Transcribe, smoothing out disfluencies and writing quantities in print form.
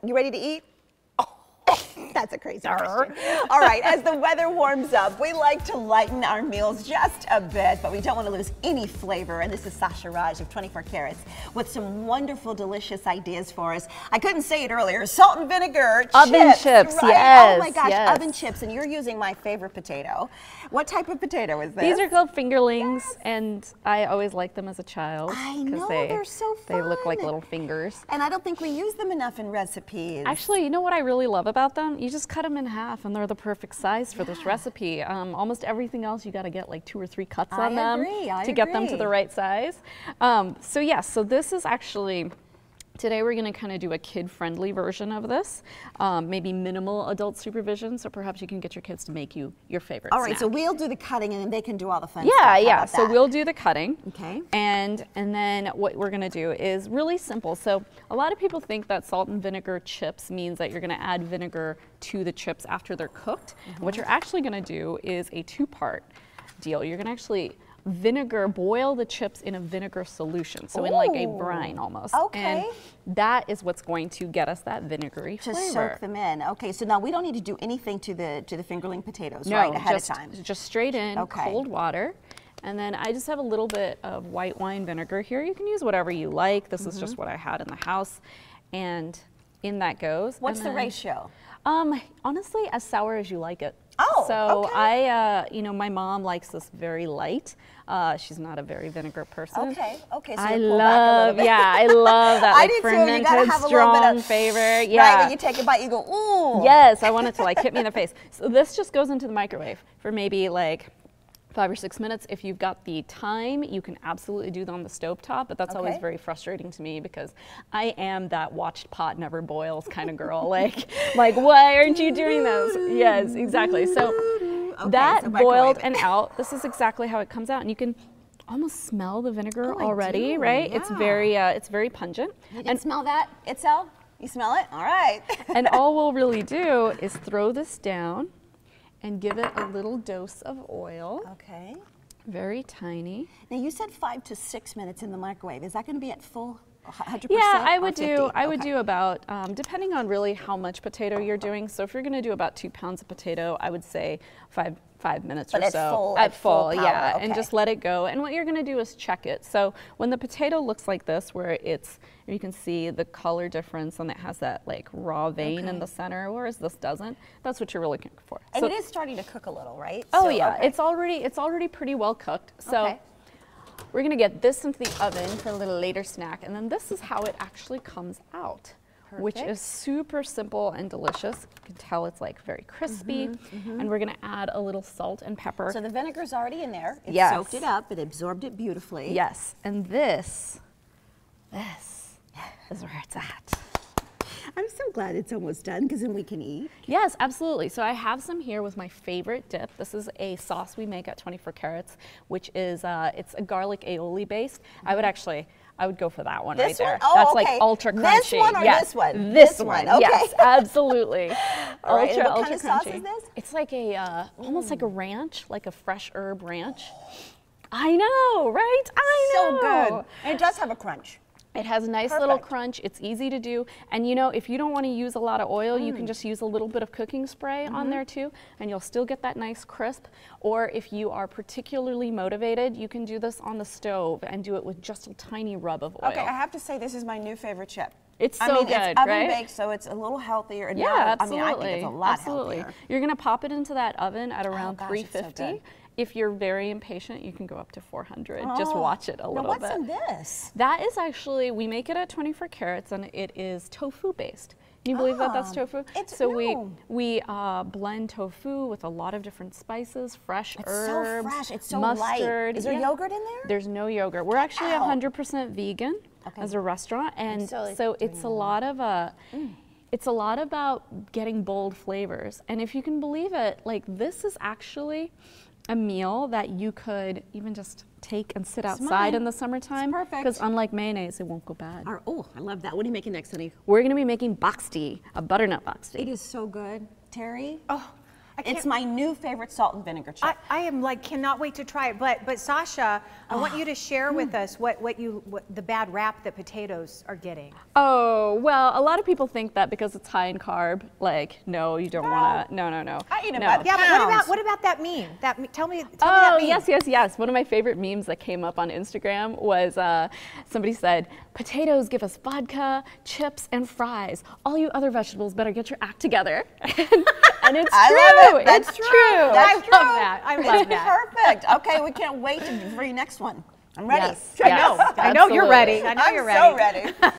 You ready to eat? That's a crazy question. All right, as the weather warms up, we like to lighten our meals just a bit, but we don't want to lose any flavor. And this is Sasha Raj of 24 Carats with some wonderful, delicious ideas for us. I couldn't say it earlier. Salt and vinegar chips. Oven chips, right? yes. Oh my gosh, yes. oven chips. And you're using my favorite potato. What type of potato is this? These are called fingerlings, and I always liked them as a child. I know, they're so fun. They look like little fingers. And I don't think we use them enough in recipes. Actually, you know what I really love about them? You just cut them in half, and they're the perfect size for this recipe. Almost everything else, you got to get like 2 or 3 cuts on them to get them to the right size. So yeah, so this is actually, today we're going to kind of do a kid-friendly version of this, maybe minimal adult supervision, so perhaps you can get your kids to make you your favorite All right, snack. so we'll do the cutting and then they can do all the fun stuff. Yeah, so we'll do the cutting. Okay. And then what we're going to do is really simple. So a lot of people think that salt and vinegar chips means that you're going to add vinegar to the chips after they're cooked. What you're actually going to do is a 2-part deal. You're going to actually boil the chips in a vinegar solution, so in like a brine almost. Okay. And that is what's going to get us that vinegary flavor. To soak them in. Okay, so now we don't need to do anything to the fingerling potatoes, right, ahead of time? Just straight in, cold water. And then I just have a little bit of white wine vinegar here. You can use whatever you like. This is just what I had in the house. And in that goes. What's the ratio? Honestly, as sour as you like it. Oh, so okay. you know, my mom likes this very light. She's not a very vinegar person. Okay, so I pull back a little bit. Yeah, I love that like fermented, strong flavor. Yeah. Right, when you take a bite, you go, ooh. Yes, I want it to like hit me in the face. So this just goes into the microwave for maybe like 5 or 6 minutes. If you've got the time, you can absolutely do them on the stovetop, but that's always very frustrating to me because I am that watched pot never boils kind of girl. like why aren't you doing this? Yes, exactly. So that boiled and out, this is exactly how it comes out, and you can almost smell the vinegar already, right? Yeah. It's very pungent. You can smell that, Itzel? You smell it? All right. And all we'll really do is throw this down and give it a little dose of oil. Okay. Very tiny. Now you said 5 to 6 minutes in the microwave. Is that going to be at full 100%? Yeah, I would do about, depending on really how much potato you're doing. So if you're going to do about 2 pounds of potato, I would say 5 minutes or so. At full power, yeah, okay. And just let it go. And what you're going to do is check it. So when the potato looks like this, where you can see the color difference and it has that like raw vein in the center, whereas this doesn't, that's what you're really looking for. And so, it is starting to cook a little, right? Oh so, yeah, it's already pretty well cooked. So we're going to get this into the oven for a little later snack, and then this is how it actually comes out. Which is super simple and delicious. You can tell it's like very crispy. And we're going to add a little salt and pepper. So the vinegar's already in there. It soaked it up. It absorbed it beautifully. Yes. And this is where it's at. I'm so glad it's almost done because then we can eat. Yes, absolutely. So I have some here with my favorite dip. This is a sauce we make at 24 Carats, which is it's a garlic aioli based. I would go for that one right there. Oh, that's like ultra crunchy. This one or this one? This one. Okay. Yes, absolutely. Ultra ultra kind of crunchy. Sauce is this? It's like a almost like a ranch, like a fresh herb ranch. I know, right? I know. So good. And it does have a crunch. It has a nice little crunch. It's easy to do. And you know, if you don't want to use a lot of oil, you can just use a little bit of cooking spray on there too, and you'll still get that nice crisp. Or if you are particularly motivated, you can do this on the stove and do it with just a tiny rub of oil. Okay, I have to say this is my new favorite chip. It's so good, it's oven right? baked, so it's a little healthier. And Yeah, now, absolutely. I think it's a lot healthier. You're going to pop it into that oven at around gosh, it's so 350. good. If you're very impatient, you can go up to 400. Just watch it a little bit. What's in this? That is actually, we make it at 24 Carats, and it is tofu based. Can you believe that that's tofu? We blend tofu with a lot of different spices, fresh herbs, so fresh. It's so mustard. light. Is there yogurt in there? There's no yogurt. We're actually 100% vegan as a restaurant, and so it's a lot of it's a lot about getting bold flavors. And if you can believe it, like this is actually a meal that you could even just take and sit outside in the summertime. It's perfect. Because unlike mayonnaise, it won't go bad. Oh, I love that. What are you making next, honey? We're going to be making box tea, a butternut box tea. It is so good. Terry? Oh, It's my new favorite salt and vinegar chip. I am like cannot wait to try it. But Sasha, I want you to share with us what the bad rap that potatoes are getting. Oh, well, a lot of people think that because it's high in carb, like, no, you don't want to. No. I eat them No. by the Yeah, pounds. but what about that meme? Tell me that meme. Yes. One of my favorite memes that came up on Instagram was somebody said, potatoes give us vodka, chips, and fries. All you other vegetables better get your act together. And it's I true. love it. That's true. I love that. I love that. Perfect. Okay, we can't wait for your next one. I'm ready. Yes. I know. I know you're ready. I know you're ready. I'm so ready.